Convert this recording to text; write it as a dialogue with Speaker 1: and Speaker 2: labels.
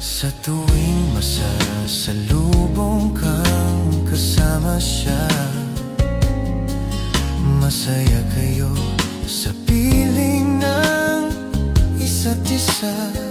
Speaker 1: Sa tuwing masasalubong kang kasama siya, masaya kayo sa piling ng isa't isa.